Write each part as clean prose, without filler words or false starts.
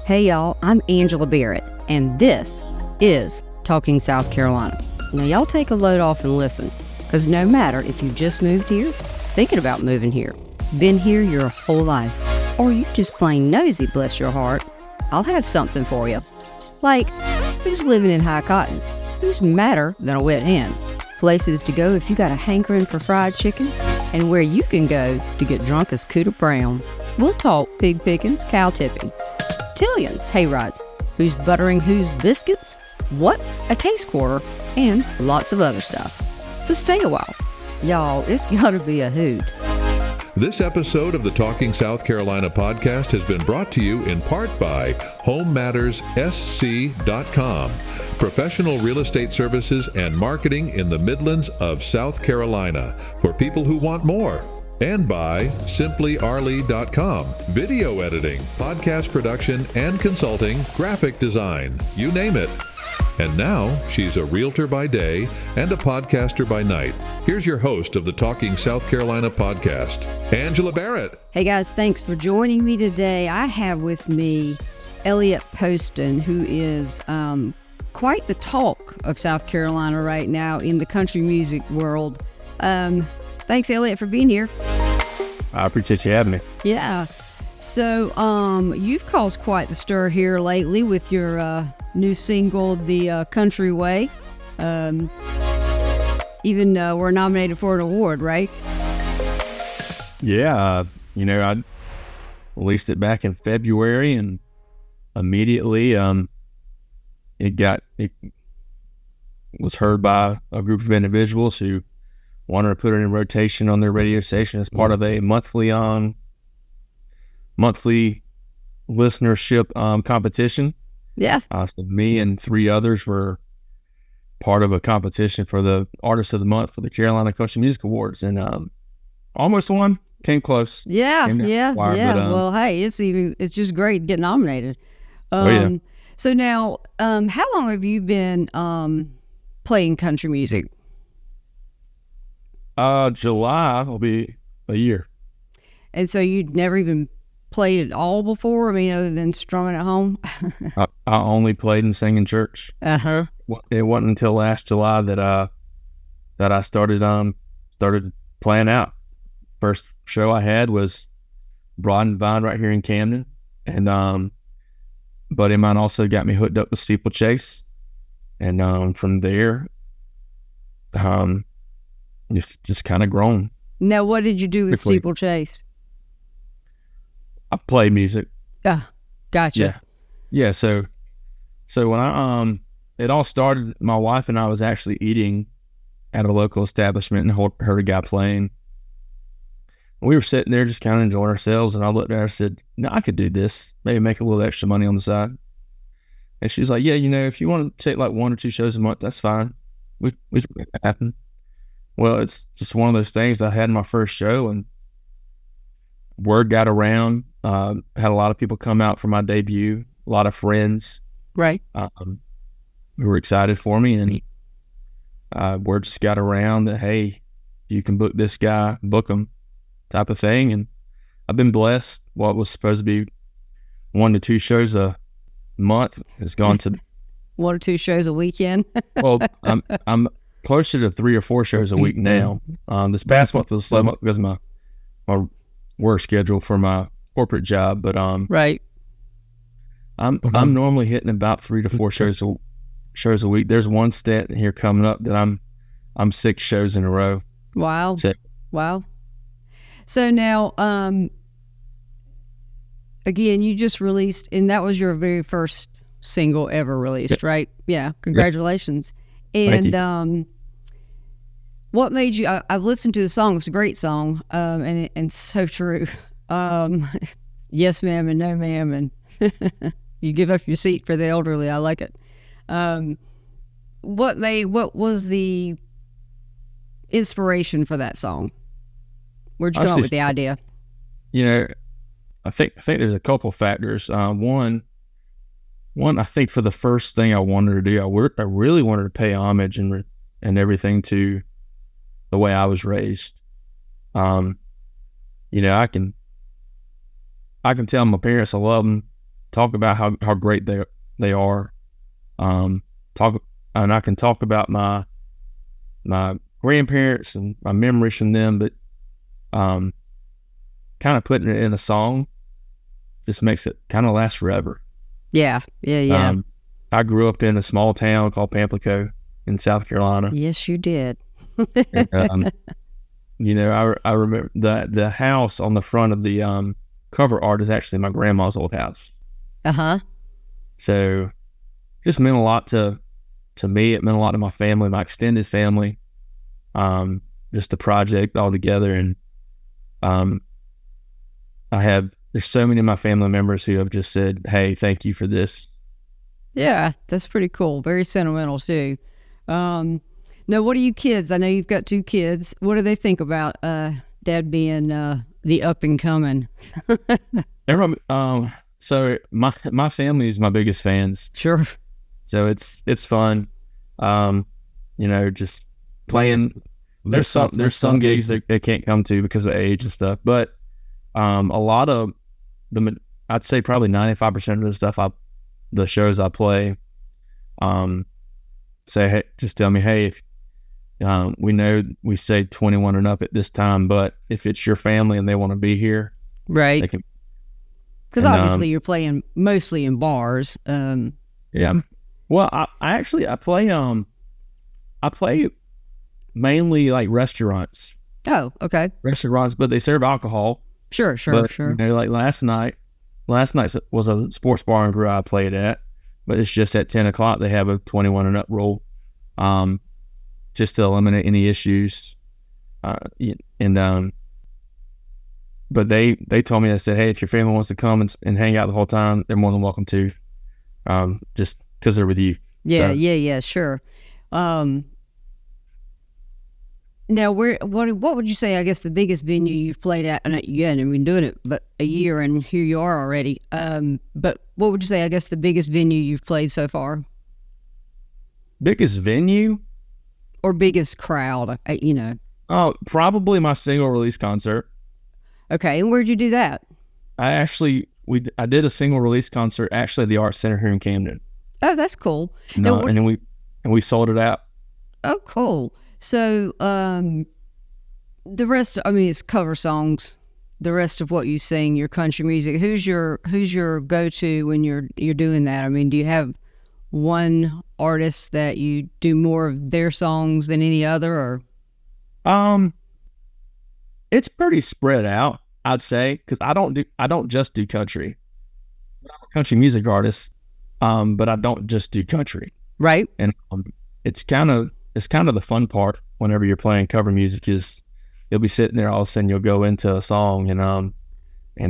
Hey y'all, I'm Angela Barrett, and this is Talking South Carolina. Now y'all take a load off and listen, because no matter if you just moved here, thinking about moving here, been here your whole life, or you just plain nosy, bless your heart, I'll have something for you. Like, who's living in High Cotton? Who's madder than a wet hen? Places to go if you got a hankering for fried chicken, and where you can go to get drunk as Cooter Brown. We'll talk pig pickings, cow tipping, tillions, hay rides, who's buttering whose biscuits, what's a case quarter, and lots of other stuff. So stay a while. Y'all, it's gotta be a hoot. This episode of the Talking South Carolina podcast has been brought to you in part by HomeMattersSC.com, professional real estate services and marketing in the Midlands of South Carolina for people who want more. And by SimplyArlie.com, video editing, podcast production and consulting, graphic design, you name it. And now, she's a realtor by day and a podcaster by night. Here's your host of the Talking South Carolina podcast, Angela Barrett. Hey guys, thanks for joining me today. I have with me Elliot Poston, who is quite the talk of South Carolina right now in the country music world. Thanks, Elliot, for being here. I appreciate you having me. Yeah. So, you've caused quite the stir here lately with your new single, The Country Way. Even we're nominated for an award, right? Yeah. I released it back in February, and immediately it was heard by a group of individuals who wanted to put it in rotation on their radio station as part of a monthly listenership competition. Yeah. So me and three others were part of a competition for the Artist of the Month for the Carolina Country Music Awards, and almost won. Came close. Yeah. But, well, hey, it's just great to get nominated. So now, how long have you been playing country music? July will be a year. And so you'd never even played at all before? I mean, other than strumming at home? I only played and sang in church. Uh-huh. It wasn't until last July that I started playing out. First show I had was Broad and Vine right here in Camden, and buddy of mine also got me hooked up with Steeplechase, and from there, just kind of grown. Now, what did you do with quickly. Steeplechase? I play music. Gotcha. Yeah. So when it all started, my wife and I was actually eating at a local establishment and heard a guy playing. We were sitting there just kind of enjoying ourselves, and I looked at her and said, "No, I could do this. Maybe make a little extra money on the side." And she was like, "Yeah, if you want to take like 1 or 2 shows a month, that's fine. We can make that happen." Well, it's just one of those things. I had my first show, and word got around. Had a lot of people come out for my debut. A lot of friends, Right. who were excited for me, and word just got around that, hey, you can book this guy, book him, type of thing. And I've been blessed. What was supposed to be 1 to 2 shows a month has gone to 1 or 2 shows a weekend. well, I'm closer to 3 or 4 shows a week now. This past month was slow because of my work schedule for my corporate job, but Right. I'm normally hitting about 3 to 4 shows a week. There's one stat here coming up that I'm 6 shows in a row. Wow. So, Wow. So now, again, you just released, and that was your very first single ever released, right? Yeah. Congratulations. Thank And what made you? I've listened to the song. It's a great song, and so true. Yes, ma'am, and no, ma'am, and you give up your seat for the elderly. I like it. What was the inspiration for that song? Where'd you come up with the idea? I think there's a couple factors. One, I think for the first thing I wanted to do, I really wanted to pay homage and everything to the way I was raised. I can tell my parents I love them, talk about how great they are. And I can talk about my grandparents and my memories from them, but kind of putting it in a song just makes it kind of last forever. Yeah. I grew up in a small town called Pamplico in South Carolina. Yes, you did. And, I remember the house on the front of the cover art is actually my grandma's old house. So it just meant a lot to me. It meant a lot to my family, my extended family. Just the project all together, and there's so many of my family members who have just said, "Hey, thank you for this." Yeah, that's pretty cool. Very sentimental too. Now, what are you kids? I know you've got 2 kids. What do they think about Dad being the up and coming? So my family is my biggest fans. Sure. So it's fun. Just playing. There's some gigs they can't come to because of age and stuff, but a lot of I'd say probably 95% of the stuff the shows I play, say, hey, just tell me, hey, if we know we say 21 and up at this time, but if it's your family and they want to be here, right? They can. Because obviously you're playing mostly in bars. Yeah. Well, I play mainly like restaurants. Oh, okay. Restaurants, but they serve alcohol. Sure. Like last night was a sports bar and grill I played at, but it's just at 10 o'clock they have a 21 and up rule, just to eliminate any issues. But they told me, they said, hey, if your family wants to come and hang out the whole time, they're more than welcome to, just because they're with you. Yeah, sure. Now, what would you say, I guess, the biggest venue you've played at? And again, I've been doing it but a year, and here you are already. But what would you say, I guess, the biggest venue you've played so far? Biggest venue? Or biggest crowd, Oh, probably my single release concert. Okay, and where'd you do that? I did a single release concert actually at the Arts Center here in Camden. Oh, that's cool. And then we sold it out. Oh, cool. So the rest, it's cover songs. The rest of what you sing, your country music. Who's your go-to when you're doing that? Do you have one artist that you do more of their songs than any other, or? It's pretty spread out, I'd say, because I don't just do country. I'm a country music artist, but I don't just do country. Right. And it's kind of the fun part whenever you're playing cover music is you'll be sitting there, all of a sudden you'll go into a song and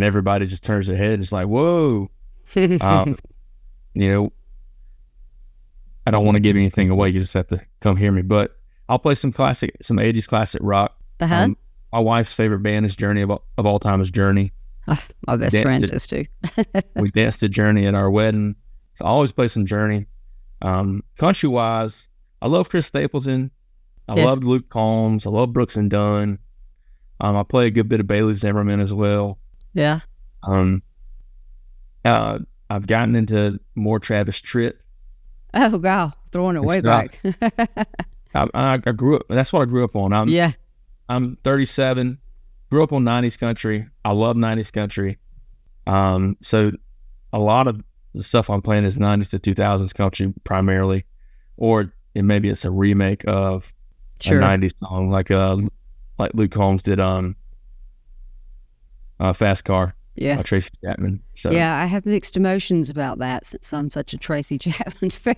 everybody just turns their head and it's like, whoa. I don't want to give anything away. You just have to come hear me, but I'll play some 80s classic rock. My wife's favorite band is Journey, of all time is Journey. My best friend is too. We danced to Journey at our wedding. So I always play some Journey. Country wise, I love Chris Stapleton. I love Luke Combs. I love Brooks and Dunn. I play a good bit of Bailey Zimmerman as well. Yeah. I've gotten into more Travis Tritt. Oh, wow. Throwing it way back. I grew up. That's what I grew up on. I'm 37. Grew up on 90s country. I love 90s country. So a lot of the stuff I'm playing is 90s to 2000s country primarily, or maybe it's a remake of a 90s song like Luke Combs did on Fast Car. Yeah. Tracy Chapman. So yeah, I have mixed emotions about that since I'm such a Tracy Chapman fan.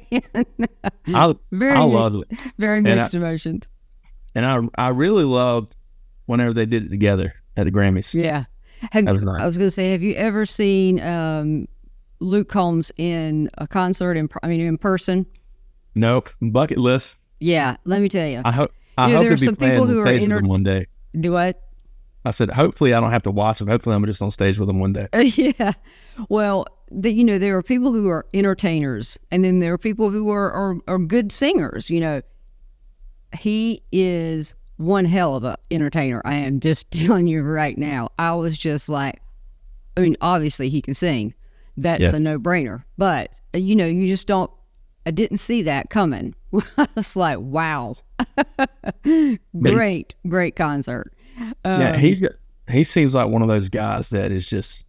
I love it. Very mixed emotions. And I really loved whenever they did it together at the Grammys. Yeah. I was going to say, have you ever seen Luke Combs in a concert in person? Nope. Bucket list. Yeah, let me tell you. I hope to be playing on stage with them one day. Do what? I said, hopefully I don't have to watch them. Hopefully I'm just on stage with them one day. Yeah. Well, there are people who are entertainers, and then there are people who are good singers. He is one hell of a entertainer. I am just telling you right now. I was just like, obviously he can sing. that's a no-brainer. But, you just don't, I didn't see that coming. I was like, wow. Great concert. He seems like one of those guys that is just,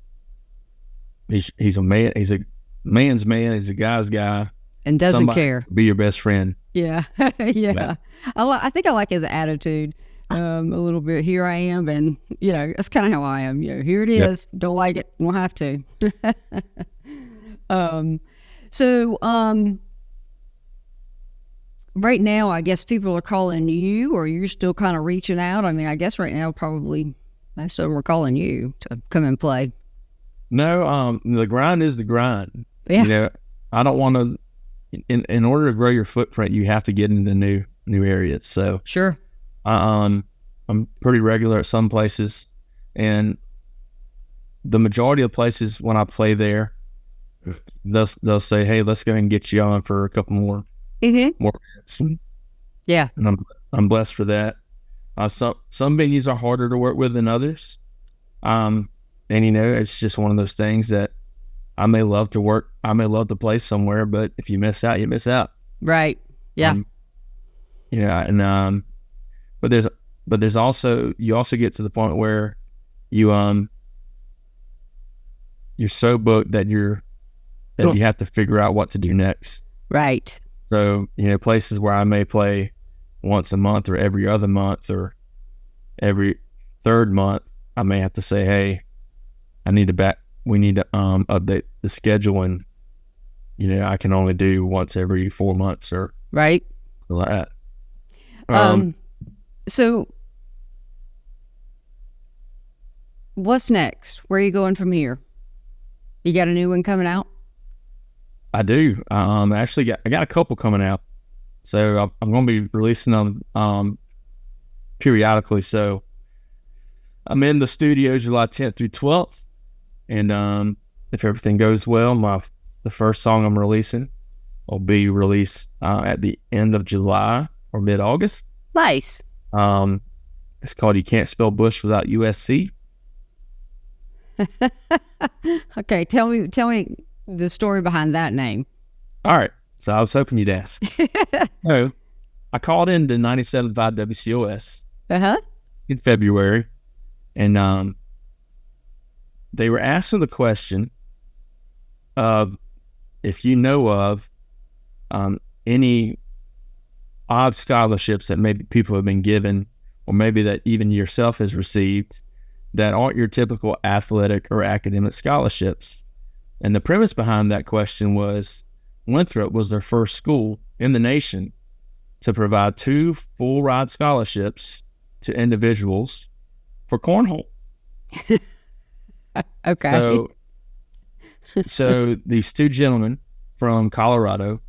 he's a man, he's a man's man, he's a guy's guy. And doesn't care. Be your best friend. Yeah. Yeah. I think I like his attitude a little bit. Here I am, and, that's kind of how I am. Here it is. Yep. Don't like it. Won't have to. Right now, I guess people are calling you, or you're still kind of reaching out. I mean, I guess right now probably most of them are calling you to come and play. No, the grind is the grind. Yeah. I don't want to. In order to grow your footprint, you have to get into new areas. So sure. I'm pretty regular at some places, and the majority of places when I play there, they'll say, "Hey, let's go ahead and get you on for a couple more minutes." Yeah, and I'm blessed for that. Some venues are harder to work with than others, and it's just one of those things that I may love to play somewhere, but if you miss out, you miss out. Right. Yeah. But there's also, you also get to the point where you're so booked that you have to figure out what to do next. Right. So, places where I may play once a month or every other month or every third month, I may have to say, hey, we need to update the schedule, and I can only do once every 4 months or right like that. So what's next? Where are you going from here? You got a new one coming out? I do. Actually, I got a couple coming out, so I'm going to be releasing them periodically. So I'm in the studio July 10th through 12th. And if everything goes well, the first song I'm releasing will be released at the end of July or mid-August. Nice. It's called "You Can't Spell Bush Without USC." Okay, tell me the story behind that name. All right, so I was hoping you'd ask. So I called into 97.5 WCOS in February, and they were asking the question of if you know of any odd scholarships that maybe people have been given, or maybe that even yourself has received, that aren't your typical athletic or academic scholarships. And the premise behind that question was Winthrop was their first school in the nation to provide 2 full ride scholarships to individuals for cornhole. Okay. So these 2 gentlemen from Colorado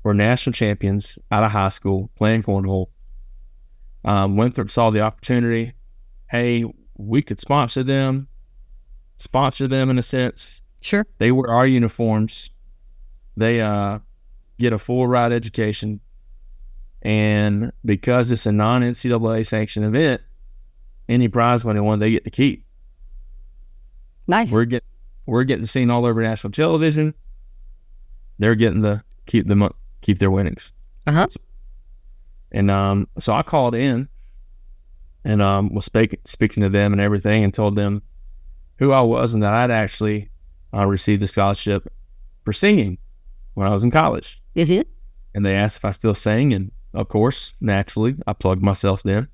were national champions out of high school playing cornhole. Winthrop saw the opportunity. Hey, we could sponsor them in a sense. Sure. They wear our uniforms. They get a full ride education. And because it's a non-NCAA sanctioned event, any prize money won they get to keep. Nice. We're getting seen all over national television. They're getting to keep their winnings. And so I called in and was speaking to them and everything, and told them who I was and that I'd actually received a scholarship for singing when I was in college. Is it? And they asked if I still sang, and of course, naturally, I plugged myself in.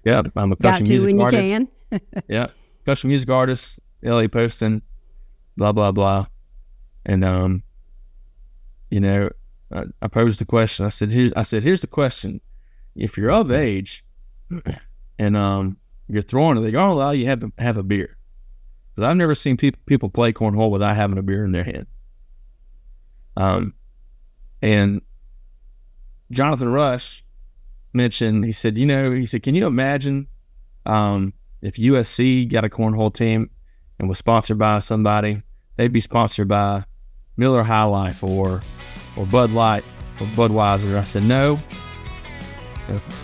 Yeah, I'm a country music artist. Yeah, country music artist, Elliot Poston, blah blah blah. And I posed the question. I said, here's the question: if you're of age and you're throwing it, they're going to allow you to have a beer. Because I've never seen people play cornhole without having a beer in their hand. And Jonathan Rush mentioned, he said, can you imagine if USC got a cornhole team and was sponsored by somebody? They'd be sponsored by Miller High Life or Bud Light or Budweiser. I said, no.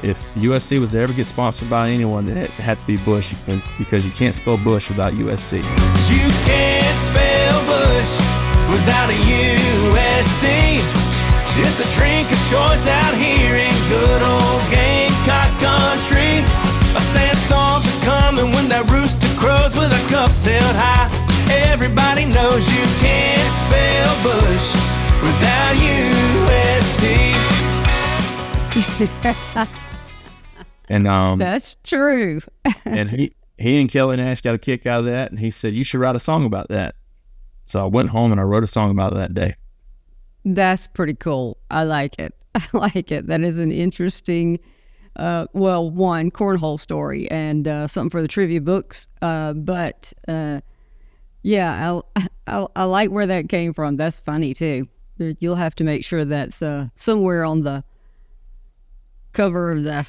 If USC was to ever get sponsored by anyone, it had to be Bush, because you can't spell Bush without USC. You can't spell Bush without a USC. It's the drink of choice out here in good old Gamecock country. A sandstorms are coming when that rooster crows with a cups held high. Everybody knows you can't spell Bush without USC. And That's true. and he and Kelly Nash got a kick out of that, and he said, you should write a song about that. So I went home and I wrote a song about that day. That's pretty cool. I like it. I like it. That is an interesting, one, cornhole story and something for the trivia books. But yeah, I like where that came from. That's funny too. You'll have to make sure that's somewhere on the cover of the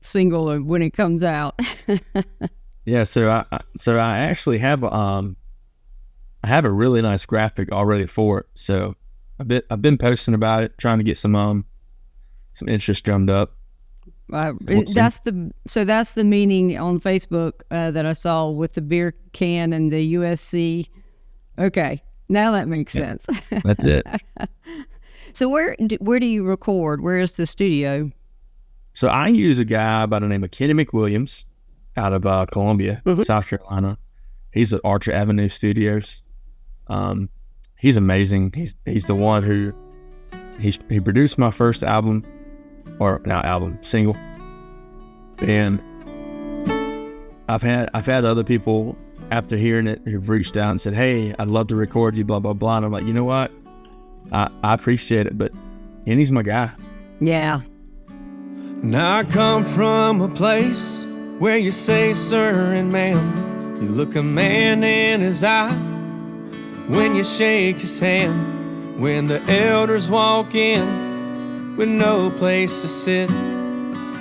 single when it comes out. Yeah, so I actually have I have a really nice graphic already for it. So I've been posting about it, trying to get some interest drummed up. That's the meaning on Facebook that I saw with the beer can and the USC. Okay, now that makes sense. That's it. So where do you record? Where is the studio? So I use a guy by the name of Kenny McWilliams out of Columbia, South Carolina. He's at Archer Avenue Studios. He's amazing. He's the one who he produced my first album, or not album, single. And I've had other people after hearing it who've reached out and said, "Hey, I'd love to record you," blah blah blah. And I'm like, you know what? I appreciate it, but Kenny's my guy. Yeah. Now I come from a place where you say sir and ma'am. You look a man in his eye when you shake his hand. When the elders walk in with no place to sit,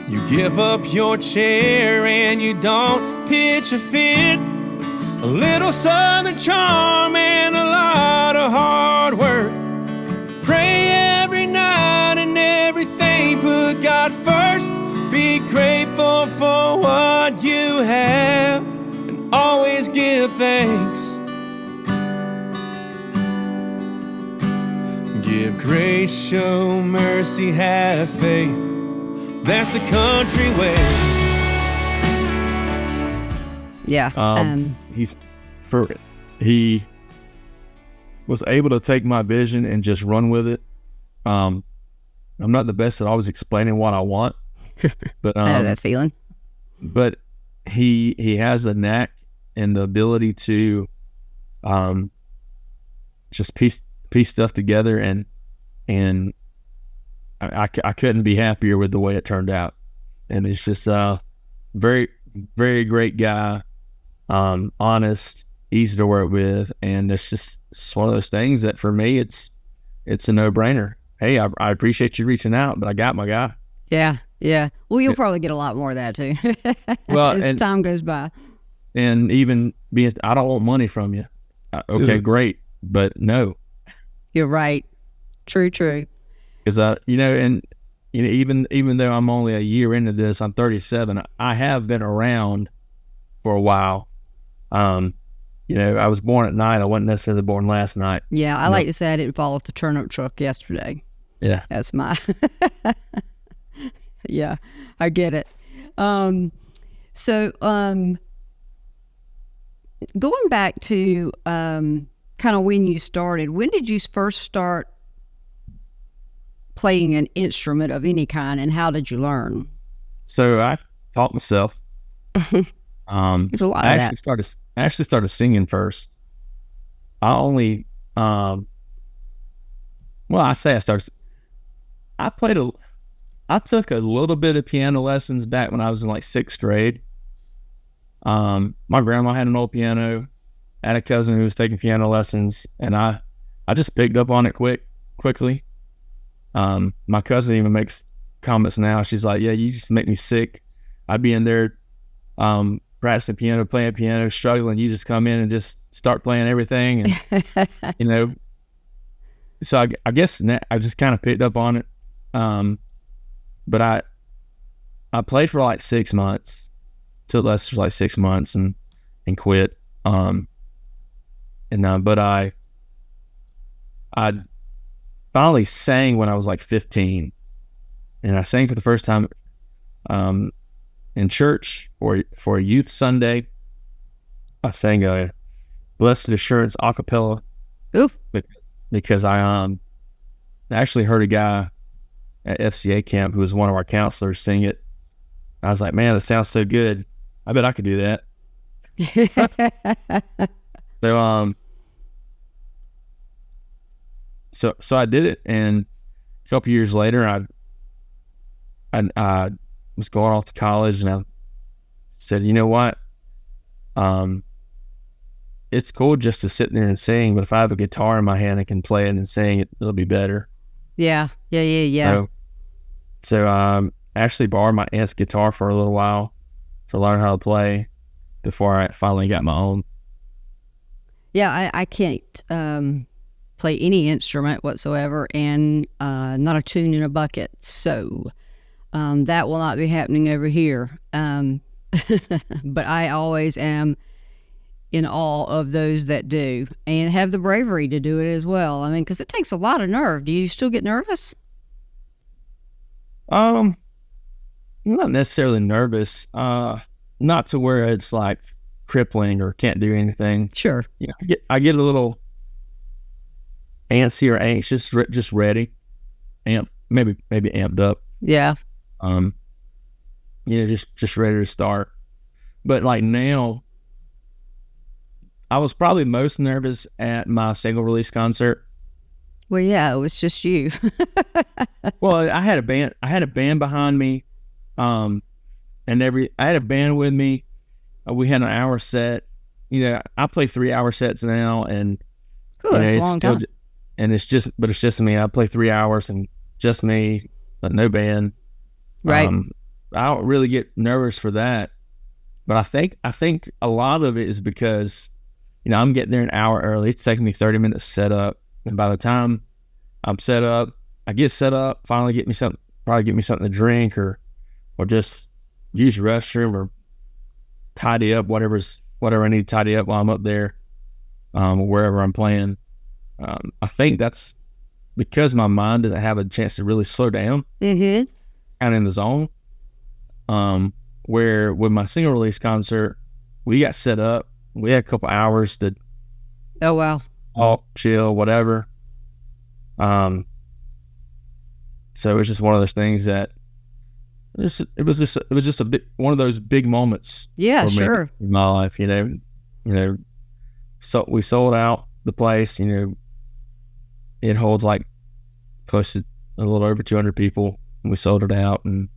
you give up your chair and you don't pitch a fit. A little southern charm and a lot of hard work. Pray every night and everything, put God first. Be grateful for what you have and always give thanks. Give grace, show mercy, have faith. That's the country way. Yeah. He was able to take my vision and just run with it. I'm not the best at always explaining what I want, but I know that feeling. But he has a knack and the ability to just piece stuff together, and I couldn't be happier with the way it turned out. And it's just very, very great guy, honest, easy to work with, and it's one of those things that for me it's a no-brainer. Hey, I appreciate you reaching out, but I got my guy. Yeah. Well, you'll probably get a lot more of that too. Well, as time goes by. And even being, I don't want money from you. Okay, great, but no. You're right. True. Because even though I'm only a year into this, I'm 37. I have been around for a while. I was born at night. I wasn't necessarily born last night. Yeah, I like to say I didn't fall off the turnip truck yesterday. Yeah, that's my. Yeah, I get it. So going back to kind of when you started, when did you first start playing an instrument of any kind, and how did you learn? So I taught myself. There's a lot of that. I actually started singing first. I took a little bit of piano lessons back when I was in like 6th grade. My grandma had an old piano. I had a cousin who was taking piano lessons, and I just picked up on it quickly. My cousin even makes comments now. She's like, "Yeah, you just make me sick. I'd be in there practicing piano, playing piano, struggling. You just come in and just start playing everything." And, so I guess I just kind of picked up on it. But I played for like 6 months, took lessons for like 6 months and quit. But I finally sang when I was like 15, and I sang for the first time in church for a youth Sunday. I sang a Blessed Assurance a cappella. Ooh. Because I actually heard a guy at FCA camp who was one of our counselors sing it. I was like, man, that sounds so good. I bet I could do that. So I did it, and a couple years later, I was going off to college, and I said, you know what? It's cool just to sit there and sing, but if I have a guitar in my hand, I can play it and sing it. It'll be better. Yeah. So I actually borrowed my aunt's guitar for a little while to learn how to play before I finally got my own. Yeah, I can't play any instrument whatsoever, and not a tune in a bucket. So that will not be happening over here. But I always am in awe of those that do and have the bravery to do it as well. I mean, because it takes a lot of nerve. Do you still get nervous? I'm not necessarily nervous. Not to where it's like crippling or can't do anything. Sure. You know, I get a little antsy or anxious, just ready, maybe amped up. Yeah. Just ready to start. But like now, I was probably most nervous at my single release concert. Well, yeah, it was just you. Well, I had a band behind me, I had a band with me. We had an hour set. You know, I play 3-hour sets now, and That's a long time. And it's just me. I play 3 hours and just me, but no band. Right. I don't really get nervous for that, but I think a lot of it is because, you know, I'm getting there an hour early. It's taking me 30 minutes to set up, and by the time I'm set up, I get set up, finally get me something to drink, or just use the restroom, or tidy up whatever I need to tidy up while I'm up there, or wherever I'm playing. I think that's because my mind doesn't have a chance to really slow down, kind of in the zone. Where with my single release concert, we got set up. We had a couple hours to talk, chill, whatever. So it was just one of those things that it was just one of those big moments. Yeah, for me sure. in my life, you know. So we sold out the place. You know, it holds like close to a little over 200 people. And we sold it out, and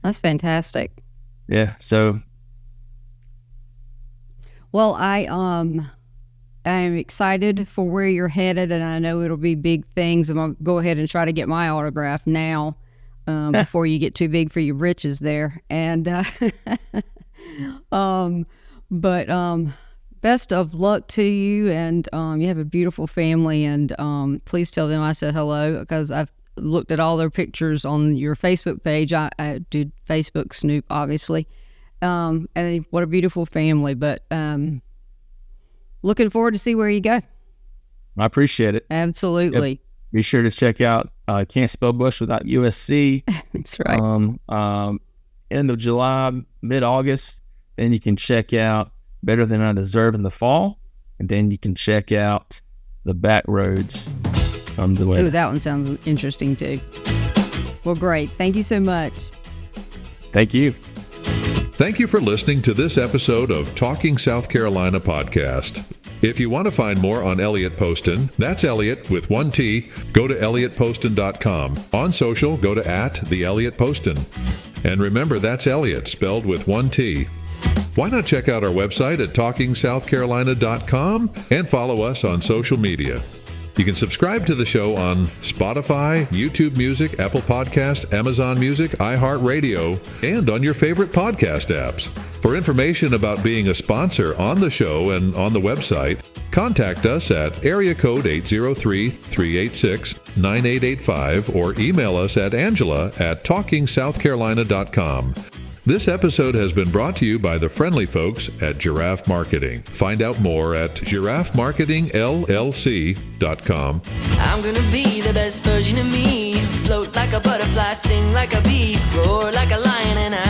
that's fantastic. Yeah. So. Well, I am excited for where you're headed, and I know it'll be big things. I'm going to go ahead and try to get my autograph now before you get too big for your britches there. And best of luck to you, and you have a beautiful family, and please tell them I said hello, because I've looked at all their pictures on your Facebook page. I did Facebook snoop, obviously. And what a beautiful family, but looking forward to see where you go. I appreciate it. Absolutely. Yep. Be sure to check out Can't Spell Bush Without USC. That's right. End of July, mid-August. Then you can check out Better Than I Deserve in the fall, and then you can check out The Back Roads. Ooh, that one sounds interesting too. Well, great. Thank you so much. Thank you. Thank you for listening to this episode of Talking South Carolina podcast. If you want to find more on Elliot Poston, that's Elliot with one T, go to elliottposton.com. On social, go to @the_Elliot_Poston. And remember, that's Elliot, spelled with one T. Why not check out our website at talkingsouthcarolina.com and follow us on social media. You can subscribe to the show on Spotify, YouTube Music, Apple Podcasts, Amazon Music, iHeartRadio, and on your favorite podcast apps. For information about being a sponsor on the show and on the website, contact us at area code 803-386-9885 or email us at angela@talkingsouthcarolina.com. This episode has been brought to you by the friendly folks at Giraffe Marketing. Find out more at giraffemarketingllc.com. I'm gonna be the best version of me. Float like a butterfly, sting like a bee, roar like a lion, and I